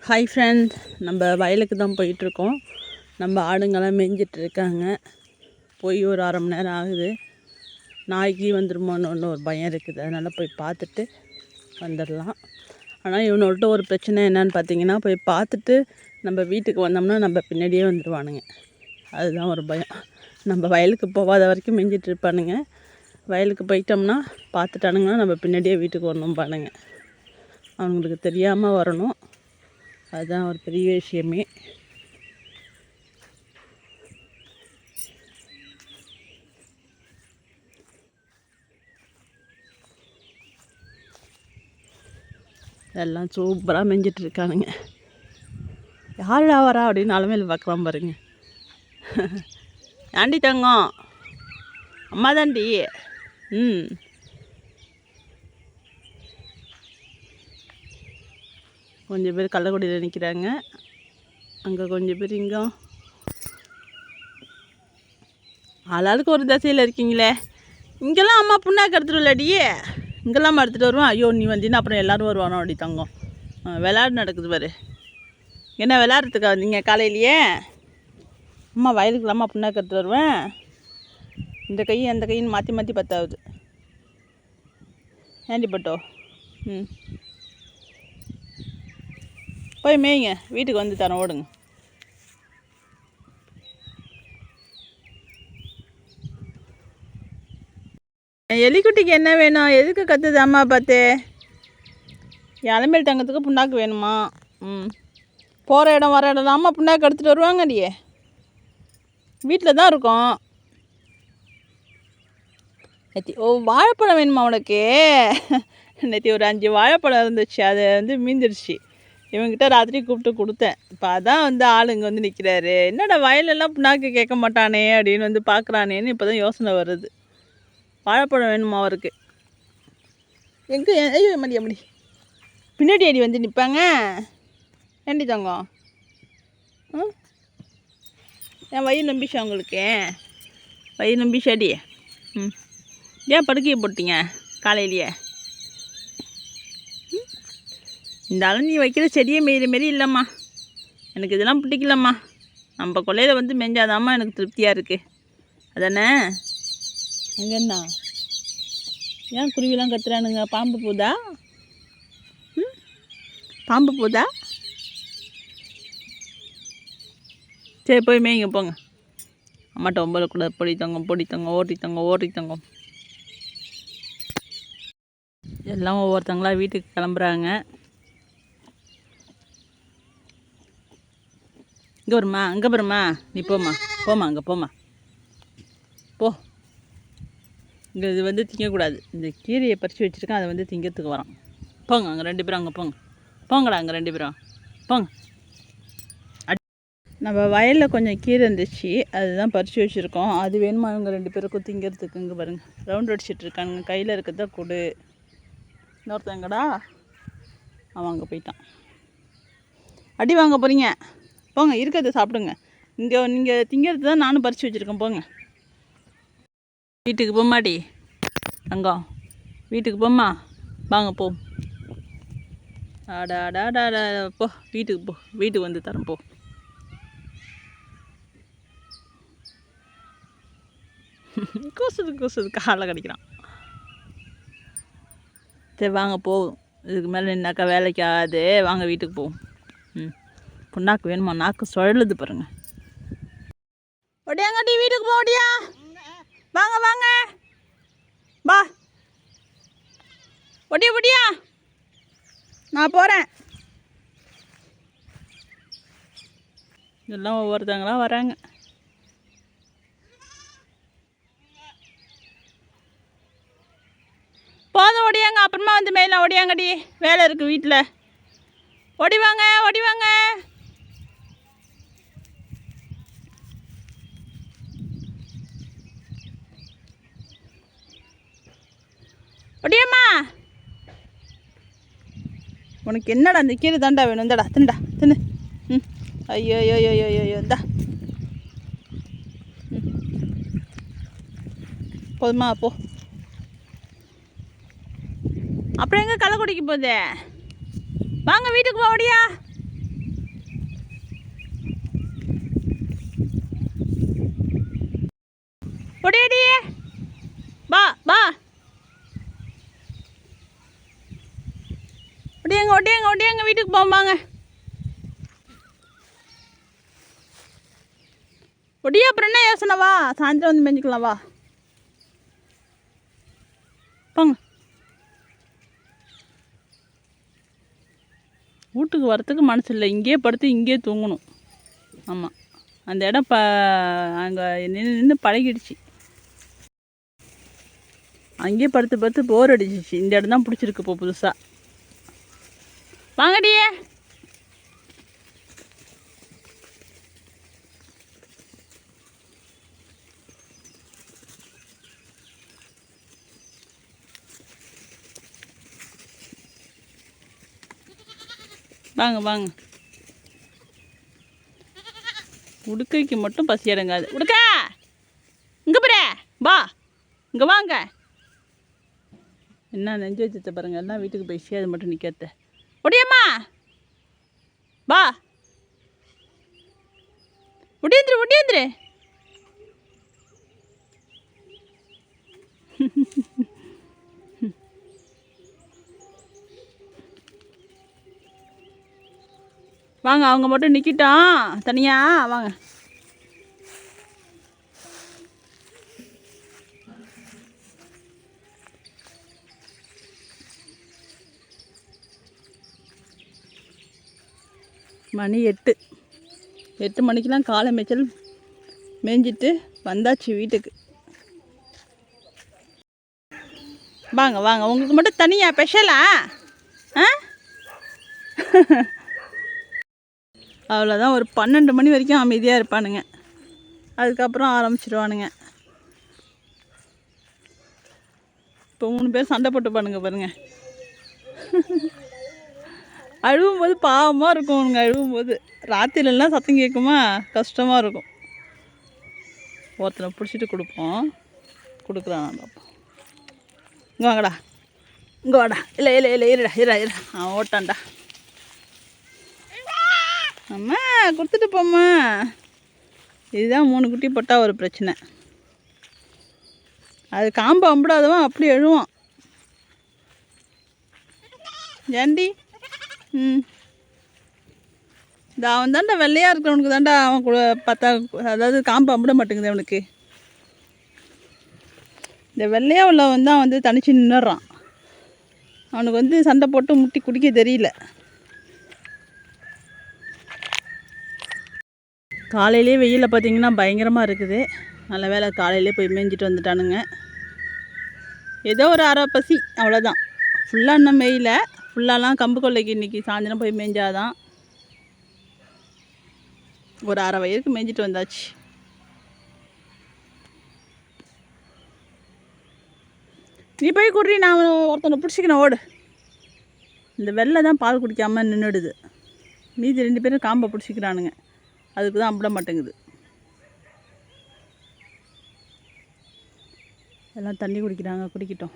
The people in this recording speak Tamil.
ஹாய் ஃப்ரெண்ட், நம்ம வயலுக்கு தான் போயிட்டுருக்கோம். நம்ம ஆடுங்கள்லாம் மேய்ஞ்சிட்ருக்காங்க. போய் ஒரு அரை மணி நேரம் ஆகுது. நாய்க்கு வந்துருமோன்னு ஒரு பயம் இருக்குது. அதனால் போய் பார்த்துட்டு வந்துடலாம். ஆனால் இவனோட ஒரு பிரச்சனை என்னன்னு பார்த்தீங்கன்னா, போய் பார்த்துட்டு நம்ம வீட்டுக்கு வந்தோம்னா நம்ம பின்னாடியே வந்துடுவானுங்க. அதுதான் ஒரு பயம். நம்ம வயலுக்கு போகாத வரைக்கும் மேய்ஞ்சிட்டு இருப்பானுங்க. வயலுக்கு போயிட்டோம்னா பார்த்துட்டானுங்கன்னா நம்ம பின்னாடியே வீட்டுக்கு வரணும் பானுங்க. அவங்களுக்கு தெரியாமல் வரணும். அதுதான் ஒரு பெரிய விஷயமே. எல்லாம் சூப்பராக மேய்ஞ்சிட்டு இருக்கானுங்க. யாரா வரா அப்படின்னு அலமையில் பார்க்கலாம் பாருங்க. ஆண்டி தங்கம், அம்மா தாண்டி. கொஞ்சம் பேர் கள்ளக்குடியில் நிற்கிறாங்க. அங்கே கொஞ்சம் பேர் இங்கே ஆளாளுக்கு ஒரு தசையில் இருக்கீங்களே. இங்கெல்லாம் அம்மா புண்ணாக்கு எடுத்துகிட்டு இங்கெல்லாம் எடுத்துகிட்டு வருவோம். ஐயோ நீ வந்தீங்கன்னா அப்புறம் எல்லோரும் வருவானோ அப்படி தங்கம். விளையாடு நடக்குது பாரு. என்ன விளையாடுறதுக்கா வந்தீங்க காலையிலையே? அம்மா வயலுக்குலாமா புண்ணாக்கு எடுத்துகிட்டு வருவேன். இந்த கை அந்த கைன்னு மாற்றி மாற்றி பத்தாவது. ஏண்டி பட்டோ? போய் மேய்ங்க, வீட்டுக்கு வந்து தரேன், ஓடுங்க. எலிக்குட்டிக்கு என்ன வேணும்? எதுக்கு கத்துது அம்மா பார்த்து? இளமேல் தங்கத்துக்கு புண்ணாக்கு வேணுமா? போகிற இடம் வர இடம் அம்மா புண்ணாக்கு எடுத்துகிட்டு வருவாங்க. அடியே வீட்டில் தான் இருக்கோம். நேற்று வாழைப்பழம் வேணுமா உனக்கு? நேற்று ஒரு 5 வாழைப்பழம் இருந்துச்சு, அதை மீந்துருச்சு. இவங்கிட்ட ராத்திரி கூப்பிட்டு கொடுத்தேன். இப்போ அதான் ஆளுங்க நிற்கிறாரு. என்னடா வயலெல்லாம் புண்ணாக்கு கேட்க மாட்டானே அப்படின்னு பார்க்குறானேன்னு இப்போ தான் யோசனை வருது. வாழைப்பழம் வேணுமா அவருக்கு? எங்கே? ஐயோ மடி பின்னாடி அடி நிற்பாங்க. ஏண்டி தங்கம்? என் வயிறு நம்பிச்சா உங்களுக்கு? வயிறு நம்பிச்சாடி? ஏன் படுக்கையை போட்டீங்க காலையிலையே? இந்த ஆளும் நீ வைக்கிற செடியை மேய்கிற மாரி இல்லைம்மா. எனக்கு இதெல்லாம் பிடிக்கலம்மா. நம்ம கொள்ளையில் மேய்ஞ்சாதாம்மா எனக்கு திருப்தியாக இருக்குது. அதானே? எங்கண்ணா ஏன் குருவிலாம் கத்துறானுங்க? பாம்பு போதா? பாம்பு போதா? சரி போய் மேய்ங்க போங்க. அம்மாட்ட ஒம்பது கூட பொடி தங்கம் ஓட்டி தங்கம். எல்லாம் ஒவ்வொருத்தங்களா வீட்டுக்கு கிளம்புறாங்க. இங்கே வருமா? அங்கே வருமா? நீ போம்மா அங்கே போம்மா போ. இங்கே இது திங்கக்கூடாது. இந்த கீரையை பறித்து வச்சுருக்கேன், அதை திங்கிறதுக்கு வரோம். போங்க அங்கே 2 பேரும். அங்கே போங்கடா அங்கே 2 பேரும் போங்க. நம்ம வயலில் கொஞ்சம் கீரை இருந்துச்சு, அதுதான் பறித்து வச்சுருக்கோம். அது வேணுமா இவங்க 2 பேருக்கும் திங்கிறதுக்கு? இங்கே பாருங்க, ரவுண்ட் அடிச்சிட்ருக்கானுங்க. கையில் இருக்கிறத கொடு. இன்னொருத்தங்கடா அவன் அங்கே போயிட்டான். அடி வாங்க போகிறீங்க? போங்க, இருக்கிறத சாப்பிடுங்க. இங்கே நீங்கள் திங்கிறது தான் நானும் பறித்து வச்சுருக்கேன். போங்க வீட்டுக்கு போம்மாடி தங்கம், வீட்டுக்கு போம்மா. வாங்க போ. ஆடாடாடா போ, வீட்டுக்கு போ. வீட்டுக்கு தரேன் போ. கூசுது காலை கடிக்கிறான். சரி வாங்க போகும். இதுக்கு மேலே நின்னாக்கா வேலைக்கு ஆகாது. வாங்க வீட்டுக்கு போவோம். புண்ணாக்கு வேணுமா? நாக்கு சுழலுது பாருங்க. ஒடியாங்கடி வீட்டுக்கு போ. ஒடியா வாங்க வா. ஒடியா நான் போகிறேன். இதெல்லாம் ஒவ்வொருத்தங்களா வராங்க. போதும் ஒடியாங்க, அப்புறமா மேலாம் ஒடியாங்கடி, வேலை இருக்குது வீட்டில். ஓடி வாங்க. ஒடியம்மா, உனக்கு என்னடா அந்த கீரை தாண்டா வேணும்? இந்தடா தின்னு. ஐயோ இந்தா. போதுமா? போ. அப்புறம் எங்கே கள்ளக்குடிக்கு போகுது? வாங்க வீட்டுக்கு போடியா. எங்கள் வீட்டுக்கு போம்பாங்க. ஒடியா அப்புறம் என்ன யோசனை? வா, சாயந்தரம் வந்து மேய்ஞ்சிக்கலாம். வா போங்க. வீட்டுக்கு வரத்துக்கு மனசு இல்லை, இங்கேயே படுத்து இங்கேயே தூங்கணும். ஆமாம், அந்த இடம் அங்கே நின்று பழகிடுச்சு. அங்கேயே படுத்து படுத்து போர் அடிச்சிச்சு. இந்த இடம் தான் பிடிச்சிருக்கு இப்போ புதுசாக. வாங்கடியே. வாங்க வாங்க. உடுக்கைக்கு மட்டும் பசி அடங்காது. உடுக்கா இங்கே பாரு, வா இங்கே வாங்க. என்ன நெஞ்சு வச்ச பாருங்க, எல்லாம் வீட்டுக்கு பேசி அது மட்டும் நிற்காத. ஒடியம்மா வா, ஒடியந்துரு ஒடியந்துரு. வாங்க, அவங்க மட்டும் நிற்கிட்டோம் தனியாக. வாங்க. மணி 8 மணிக்கெலாம் காலை மேய்ச்சல் மேய்ஞ்சிட்டு வந்தாச்சு வீட்டுக்கு. வாங்க வாங்க, உங்களுக்கு மட்டும் தனியாக ஸ்பெஷலா? அவ்வளோதான், ஒரு 12 மணி வரைக்கும் அமைதியாக இருப்பானுங்க, அதுக்கப்புறம் ஆரம்பிச்சிடுவானுங்க. இப்போ 3 பேர் சண்டை போட்டுப்பானுங்க பாருங்க. அழுவும்போது பாவமாக இருக்கும் அவனுங்க. அழுவும்போது ராத்திரிலாம் சத்தம் கேட்குமா, கஷ்டமாக இருக்கும். ஒருத்தனை பிடிச்சிட்டு கொடுப்போம், கொடுக்குறான் பார்ப்போம். இங்கே வாங்கடா, இங்கே வாடா. இல்லை இல்லை இல்லை, இருடா இருடா இருடா. அவன் ஓட்டான்டா. அம்மா கொடுத்துட்டு போம்மா. இதுதான் 3 குட்டி போட்டால் ஒரு பிரச்சனை. அது காம்பு அம்பிடாதவன் அப்படி எழுவான். ஏண்டி? இந்த அவன் தாண்டா வெள்ளையாக இருக்கிறவனுக்கு தாண்டா அவன் கூட பார்த்தா, அதாவது காம்பு அம்பிட மாட்டேங்குது அவனுக்கு. இந்த வெள்ளையாக உள்ளவன் தான் வந்து தனிச்சு நின்றுறான். அவனுக்கு வந்து சண்டை போட்டு முட்டி குடிக்க தெரியல. காலையிலே வெயிலில் பார்த்திங்கன்னா பயங்கரமாக இருக்குது. நல்ல வேலை காலையிலே போய் மேய்ஞ்சிட்டு வந்துட்டானுங்க. ஏதோ ஒரு அரை பசி, அவ்வளோதான். ஃபுல்லாக இன்னும் மேயில. ஃபுல்லாலாம் கம்பு கொள்ளைக்கு இன்றைக்கி சாயந்தரம் போய் மேய்ஞ்சாதான். ஒரு அரை வயிறுக்கு மேய்ஞ்சிட்டு வந்தாச்சு. நீ போய் குடி, நான் ஒருத்தனை பிடிச்சிக்கிறேன், ஓடு. இந்த வெள்ளை தான் பால் குடிக்காமல் நின்றுடுது. மீதி 2 பேரும் காம்பை பிடிச்சிக்கிறானுங்க, அதுக்கு தான் அம்பிட மாட்டேங்குது. எல்லாம் தண்ணி குடிக்கிறாங்க, குடிக்கட்டும்.